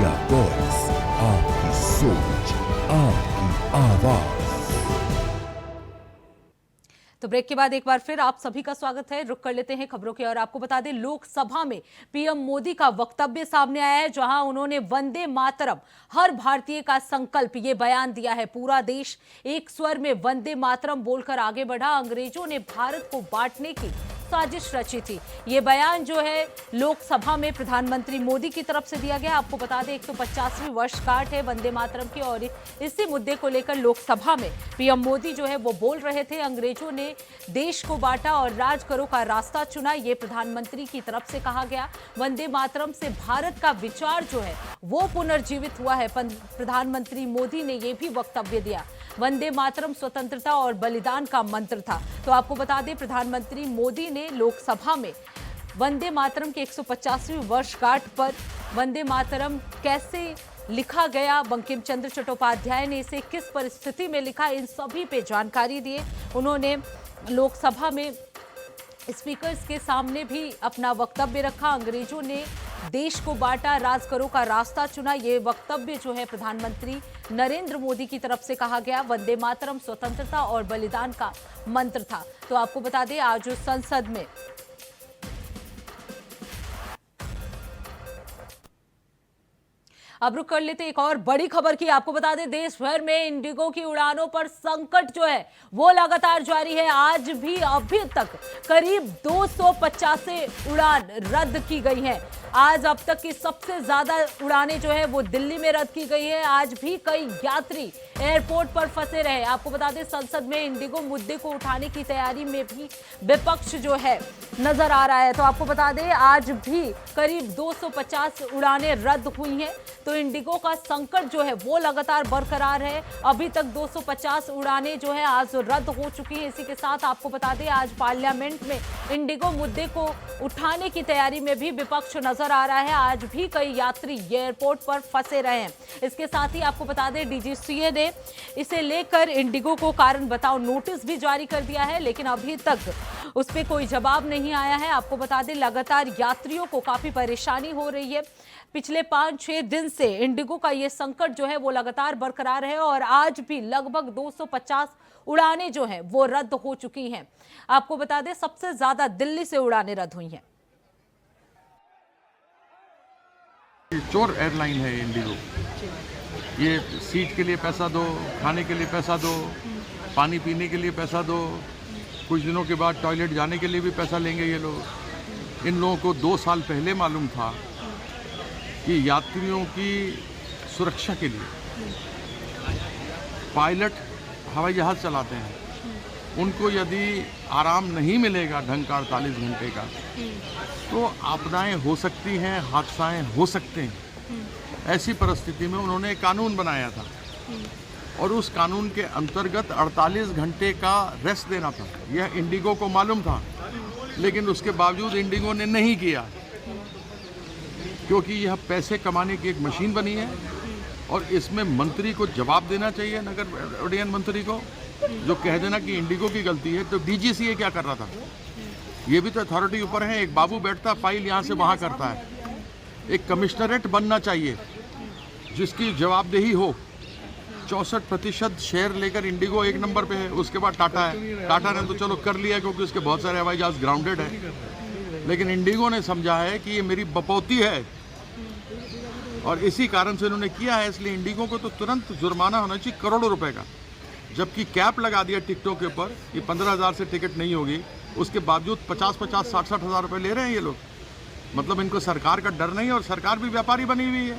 India voice, आपकी सोच, आपकी आवाज। तो ब्रेक के बाद एक बार फिर आप सभी का स्वागत है। रुक कर लेते हैं खबरों की और आपको बता दें, लोकसभा में पीएम मोदी का वक्तव्य सामने आया है, जहां उन्होंने वंदे मातरम, हर भारतीय का संकल्प, ये बयान दिया है। पूरा देश एक स्वर में वंदे मातरम बोलकर आगे बढ़ा। अंग्रेजों ने भारत को बांटने की साजिश रची थी। ये बयान जो है लोकसभा में प्रधानमंत्री मोदी की तरफ से दिया गया। आपको बता दें 150वीं वर्षगांठ है वंदे मातरम की और इसी मुद्दे को लेकर लोकसभा में पीएम मोदी जो है वो बोल रहे थे। अंग्रेजों ने देश को बांटा और राज करो का रास्ता चुना, ये प्रधानमंत्री की तरफ से कहा गया। वंदे मातरम से भारत का विचार जो है वो पुनर्जीवित हुआ है। प्रधानमंत्री मोदी ने यह भी वक्तव्य दिया, वंदे मातरम स्वतंत्रता और बलिदान का मंत्र था। तो आपको बता दें प्रधानमंत्री मोदी ने लोकसभा में वंदे मातरम के 150वीं वर्षगांठ पर वंदे मातरम कैसे लिखा गया, बंकिम चंद्र चट्टोपाध्याय ने इसे किस परिस्थिति में लिखा, इन सभी पे जानकारी दिए। उन्होंने लोकसभा में स्पीकर्स के सामने भी अपना वक्तव्य रखा। अंग्रेजों ने देश को बांटा, राज करो का रास्ता चुना, ये वक्तव्य जो है प्रधानमंत्री नरेंद्र मोदी की तरफ से कहा गया। वंदे मातरम स्वतंत्रता और बलिदान का मंत्र था। तो आपको बता दें आज संसद में अब रुक कर लेते एक और बड़ी खबर की। आपको बता दें देश भर में इंडिगो की उड़ानों पर संकट जो है वो लगातार जारी है। आज भी अभी तक करीब 250 उड़ान रद्द की गई हैं। आज अब तक की सबसे ज्यादा उड़ानें जो है वो दिल्ली में रद्द की गई है। आज भी कई यात्री एयरपोर्ट पर फंसे रहे। आपको बता दें संसद में इंडिगो मुद्दे को उठाने की तैयारी में भी विपक्ष जो है नजर आ रहा है। तो आपको बता दें आज भी करीब 250 उड़ानें रद्द हुई हैं। तो इंडिगो का संकट जो है वो लगातार बरकरार है। अभी तक 250 उड़ानें जो है आज रद्द हो चुकी हैं। इसी के साथ आपको बता दें आज पार्लियामेंट में इंडिगो मुद्दे को उठाने की तैयारी में भी विपक्ष नजर आ रहा है। आज भी कई यात्री एयरपोर्ट पर फंसे रहे हैं। इसके साथ ही आपको बता दें डीजीसीए ने इसे लेकर इंडिगो को कारण बताओ नोटिस भी जारी कर दिया है, लेकिन अभी तक उस पर कोई जवाब नहीं आया है। आपको बता दें लगातार यात्रियों को काफी परेशानी हो रही है। पिछले 5-6 दिन से इंडिगो का ये संकट जो है वो लगातार बरकरार है और आज भी लगभग 250 उड़ानें जो हैं वो रद्द हो चुकी हैं। आपको बता दें सबसे ज्यादा दिल्ली से उड़ानें रद्द हुई हैं। चोर एयरलाइन है इंडिगो। ये सीट के लिए पैसा दो, खाने के लिए पैसा दो, पानी पीने के लिए पैसा दो, कुछ दिनों के बाद टॉयलेट जाने के लिए भी पैसा लेंगे ये लोग। इन लोगों को 2 साल पहले मालूम था कि यात्रियों की सुरक्षा के लिए पायलट हवाई जहाज़ चलाते हैं, उनको यदि आराम नहीं मिलेगा ढंग का 48 घंटे का, तो आपदाएं हो सकती हैं, हादसाएं हो सकते हैं। ऐसी परिस्थिति में उन्होंने एक कानून बनाया था और उस कानून के अंतर्गत 48 घंटे का रेस्ट देना था। यह इंडिगो को मालूम था, लेकिन उसके बावजूद इंडिगो ने नहीं किया, क्योंकि यह पैसे कमाने की एक मशीन बनी है और इसमें मंत्री को जवाब देना चाहिए, नगर उड्डयन मंत्री को, जो कह देना कि इंडिगो की गलती है। तो डीजीसीए क्या कर रहा था? ये भी तो अथॉरिटी ऊपर है। एक बाबू बैठता फाइल यहाँ से वहाँ करता है। एक कमिश्नरेट बनना चाहिए जिसकी जवाबदेही हो। 64% शेयर लेकर इंडिगो 1 नंबर पे है। उसके बाद टाटा है। टाटा ने तो चलो कर लिया क्योंकि उसके बहुत सारे हवाई जहाज ग्राउंडेड है, लेकिन इंडिगो ने समझा है कि ये मेरी बपौती है और इसी कारण से उन्होंने किया है। इसलिए इंडिगो को तो तुरंत जुर्माना होना चाहिए करोड़ों रुपए का। जबकि कैप लगा दिया टिकटों के ऊपर कि 15,000 से टिकट नहीं होगी, उसके बावजूद 50-50, 60-60 हज़ार रुपये ले रहे हैं ये लोग। मतलब इनको सरकार का डर नहीं है और सरकार भी व्यापारी बनी हुई है,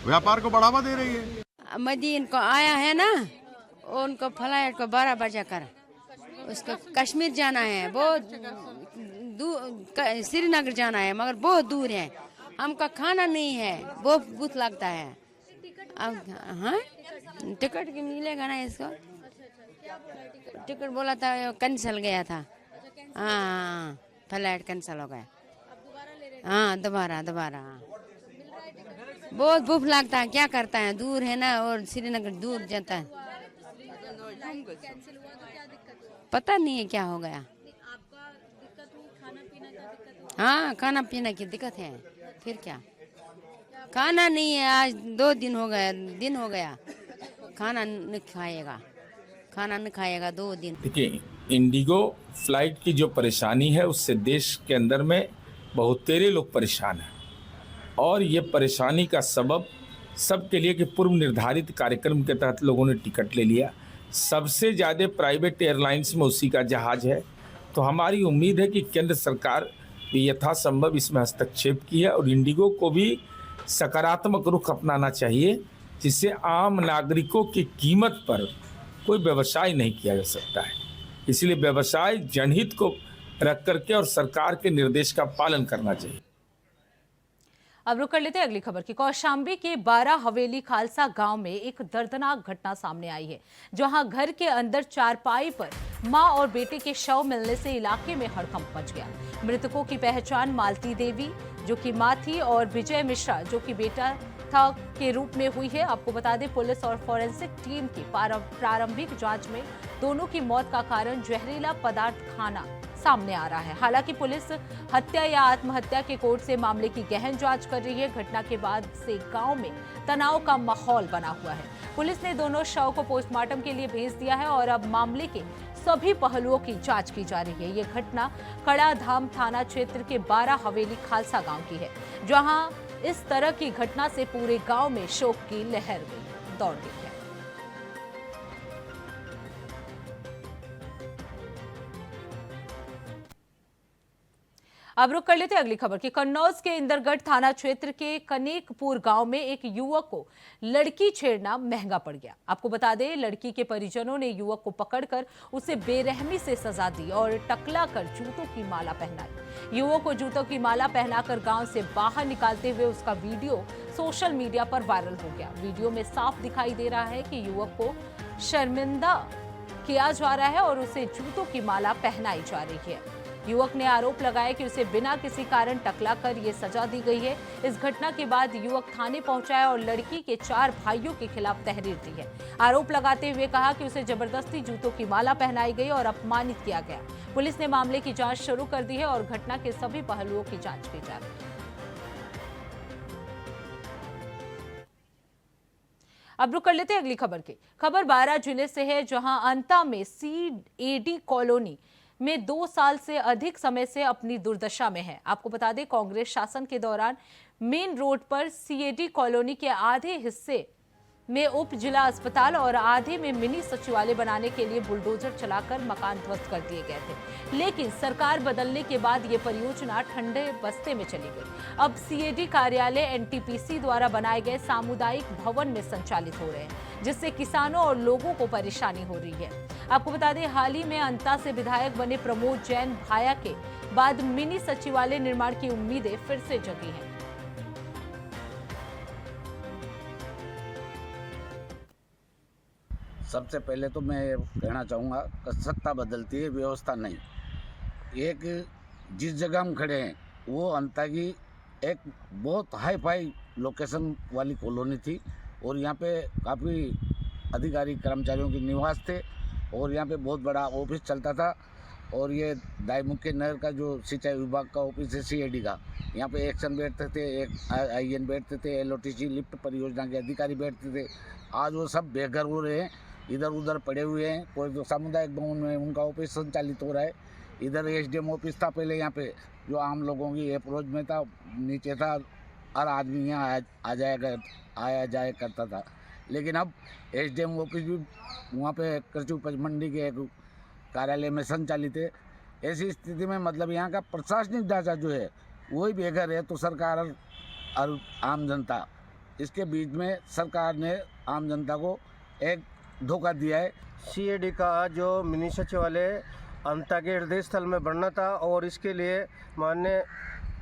व्यापार को बढ़ावा दे रही है। मोदी इनको आया है ना, उनको फ्लाइट को 12 बजे कर उसको कश्मीर जाना है, बहुत श्रीनगर जाना है, मगर बहुत दूर है। हमका खाना नहीं है, बहुत भूख लगता है। अब हाँ टिकट की मिलेगा ना इसको? टिकट बोला था कैंसिल गया था। हाँ फ्लाइट कैंसिल हो गया। हाँ दोबारा बहुत भूख लगता है, क्या करता है, दूर है ना और श्रीनगर दूर जाता है। पता नहीं है क्या हो गया। हाँ खाना पीना की दिक्कत है, फिर क्या। खाना नहीं है, आज 2 दिन हो गया खाना नहीं खाएगा 2 दिन। देखिए, इंडिगो फ्लाइट की जो परेशानी है उससे देश के अंदर में बहुत तेरे लोग परेशान हैं और ये परेशानी का सबब सबके लिए कि पूर्व निर्धारित कार्यक्रम के तहत लोगों ने टिकट ले लिया। सबसे ज़्यादा प्राइवेट एयरलाइंस में उसी का जहाज है। तो हमारी उम्मीद है कि केंद्र सरकार भी यथासंभव इसमें हस्तक्षेप की है और इंडिगो को भी सकारात्मक रुख अपनाना चाहिए, जिससे आम नागरिकों की कीमत पर कोई व्यवसाय नहीं किया जा सकता है। इसलिए व्यवसाय जनहित को रख करके और सरकार के निर्देश का पालन करना चाहिए। अब रुक कर लेते हैं अगली खबर की। कौशांबी के 12 हवेली खालसा गांव में एक दर्दनाक घटना सामने आई है, जहां घर के अंदर चारपाई पर मां और बेटे के शव मिलने से इलाके में हड़कंप मच गया। मृतकों की पहचान मालती देवी जो कि मां थी और विजय मिश्रा जो कि बेटा था के रूप में हुई है। आपको बता दें, पुलिस और फॉरेंसिक टीम की प्रारंभिक जांच में दोनों की मौत का कारण जहरीला पदार्थ खाना सामने आ रहा है। हालांकि पुलिस हत्या या आत्महत्या के कोर्ट से मामले की गहन जांच कर रही है। घटना के बाद से गांव में तनाव का माहौल बना हुआ है। पुलिस ने दोनों शव को पोस्टमार्टम के लिए भेज दिया है और अब मामले के सभी पहलुओं की जांच की जा रही है। ये घटना कड़ाधाम थाना क्षेत्र के 12 हवेली खालसा गांव की है, जहां इस तरह की घटना से पूरे गांव में शोक की लहर दौड़ गई है। अब रुक कर लेते हैं अगली खबर की। कन्नौज के इंदरगढ़ थाना क्षेत्र के कनेकपुर गांव में एक युवक को लड़की छेड़ना महंगा पड़ गया। आपको बता दें, लड़की के परिजनों ने युवक को पकड़कर उसे बेरहमी से सजा दी और टकला कर जूतों की माला पहनाई। युवक को जूतों की माला पहनाकर गांव से बाहर निकालते हुए उसका वीडियो सोशल मीडिया पर वायरल हो गया। वीडियो में साफ दिखाई दे रहा है कि युवक को शर्मिंदा किया जा रहा है और उसे जूतों की माला पहनाई जा रही है। युवक ने आरोप लगाया कि उसे बिना किसी कारण टकला कर ये सजा दी गई है। इस घटना के बाद युवक थाने पहुंचा है और लड़की के 4 भाइयों के खिलाफ तहरीर दी है। आरोप लगाते हुए कहा कि उसे जबरदस्ती जूतों की माला पहनाई गई और अपमानित किया गया। पुलिस ने मामले की जांच शुरू कर दी है और घटना के सभी पहलुओं की जांच की जा रही है। अब रुक कर लेते हैं अगली खबर की। खबर 12 जिले से है, जहां अंता में CAD कॉलोनी में 2 साल से अधिक समय से अपनी दुर्दशा में है। आपको बता दें, कांग्रेस शासन के दौरान मेन रोड पर CAD कॉलोनी के आधे हिस्से में उप जिला अस्पताल और आधे में मिनी सचिवालय बनाने के लिए बुलडोजर चलाकर मकान ध्वस्त कर दिए गए थे, लेकिन सरकार बदलने के बाद ये परियोजना ठंडे बस्ते में चली गई। अब CAD कार्यालय NTPC द्वारा बनाए गए सामुदायिक भवन में संचालित हो रहे हैं, जिससे किसानों और लोगों को परेशानी हो रही है। आपको बता दें, हाल ही में अंता से विधायक बने प्रमोद जैन भाया के बाद मिनी सचिवालय निर्माण की उम्मीदें फिर से जगी हैं। सबसे पहले तो मैं कहना चाहूँगा कि सत्ता बदलती है, व्यवस्था नहीं। एक जिस जगह हम खड़े हैं वो अंता की एक बहुत हाई फाई लोकेशन वाली कॉलोनी थी और यहाँ पे काफ़ी अधिकारी कर्मचारियों के निवास थे और यहाँ पे बहुत बड़ा ऑफिस चलता था। और ये दाईमुखी नगर का जो सिंचाई विभाग का ऑफिस है CAD का, यहाँ पे एक्शन बैठते थे, एक IN बैठते थे, LOTC लिफ्ट परियोजना के अधिकारी बैठते थे। आज वो सब बेघर हो रहे हैं, इधर उधर पड़े हुए हैं। कोई तो सामुदायिक भवन में उनका ऑफिस संचालित हो रहा है। इधर SDM ऑफिस था पहले, यहाँ पे जो आम लोगों की अप्रोच में था, नीचे था, हर आदमी यहाँ आया जाया करता था। लेकिन अब SDM ऑफिस भी वहाँ पे कृषि उपज मंडी के एक कार्यालय में संचालित है। ऐसी स्थिति में मतलब यहाँ का प्रशासनिक ढांचा जो है वही बेघर है, तो सरकार और आम जनता, इसके बीच में सरकार ने आम जनता को एक धोखा दिया है। CAD का जो मिनी सचिवालय अंता के हृदय स्थल में बनना था और इसके लिए माननीय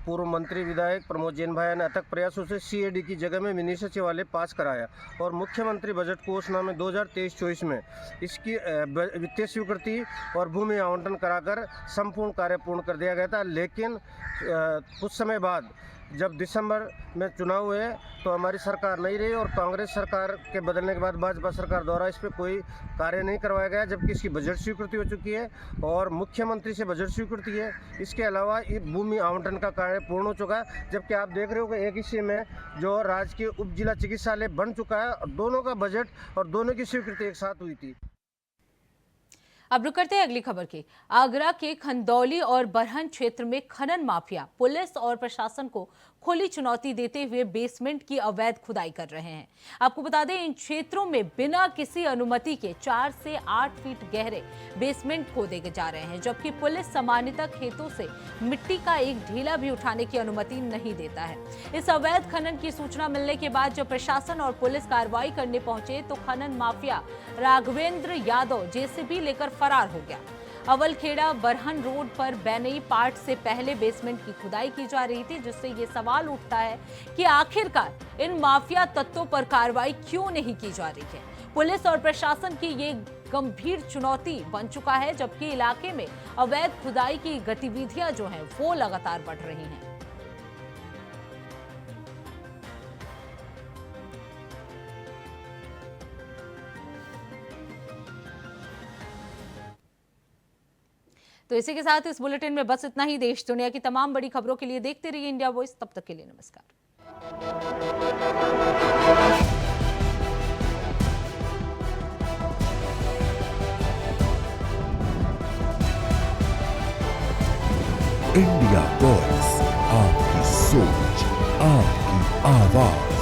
पूर्व मंत्री विधायक प्रमोद जैन भाई ने अथक प्रयासों से CAD की जगह में मिनी सचिवालय पास कराया और मुख्यमंत्री बजट घोषणा में 2023-24 में इसकी वित्तीय स्वीकृति और भूमि आवंटन कराकर संपूर्ण कार्य पूर्ण कर दिया गया था। लेकिन कुछ समय बाद जब दिसंबर में चुनाव हुए तो हमारी सरकार नहीं रही और कांग्रेस सरकार के बदलने के बाद भाजपा सरकार द्वारा इस पर कोई कार्य नहीं करवाया गया, जबकि इसकी बजट स्वीकृति हो चुकी है और मुख्यमंत्री से बजट स्वीकृति है। इसके अलावा ये भूमि आवंटन का कार्य पूर्ण हो चुका है, जबकि आप देख रहे हो कि एक हिस्से में जो राजकीय उप जिला चिकित्सालय बन चुका है और दोनों का बजट और दोनों की स्वीकृति एक साथ हुई थी। अब रुक करते हैं अगली खबर की। आगरा के खंदौली और बरहन क्षेत्र में खनन माफिया पुलिस और प्रशासन को खुली चुनौती देते हुए बेसमेंट की अवैध खुदाई कर रहे हैं। आपको बता दें, इन क्षेत्रों में बिना किसी अनुमति के 4 से 8 फीट गहरे बेसमेंट खोदे जा रहे हैं, जबकि पुलिस सामान्यतः खेतों से मिट्टी का एक ढेला भी उठाने की अनुमति नहीं देता है। इस अवैध खनन की सूचना मिलने के बाद जब प्रशासन और पुलिस कार्रवाई करने पहुंचे तो खनन माफिया राघवेंद्र यादव जेसीबी लेकर फरार हो गया। अवलखेड़ा बरहन रोड पर बैनई पार्ट से पहले बेसमेंट की खुदाई की जा रही थी, जिससे ये सवाल उठता है कि आखिरकार इन माफिया तत्वों पर कार्रवाई क्यों नहीं की जा रही है। पुलिस और प्रशासन की ये गंभीर चुनौती बन चुका है, जबकि इलाके में अवैध खुदाई की गतिविधियां जो हैं वो लगातार बढ़ रही हैं। तो इसी के साथ इस बुलेटिन में बस इतना ही। देश दुनिया की तमाम बड़ी खबरों के लिए देखते रहिए इंडिया वॉइस। तब तक के लिए नमस्कार। इंडिया वॉइस, आपकी सोच, आपकी आवाज।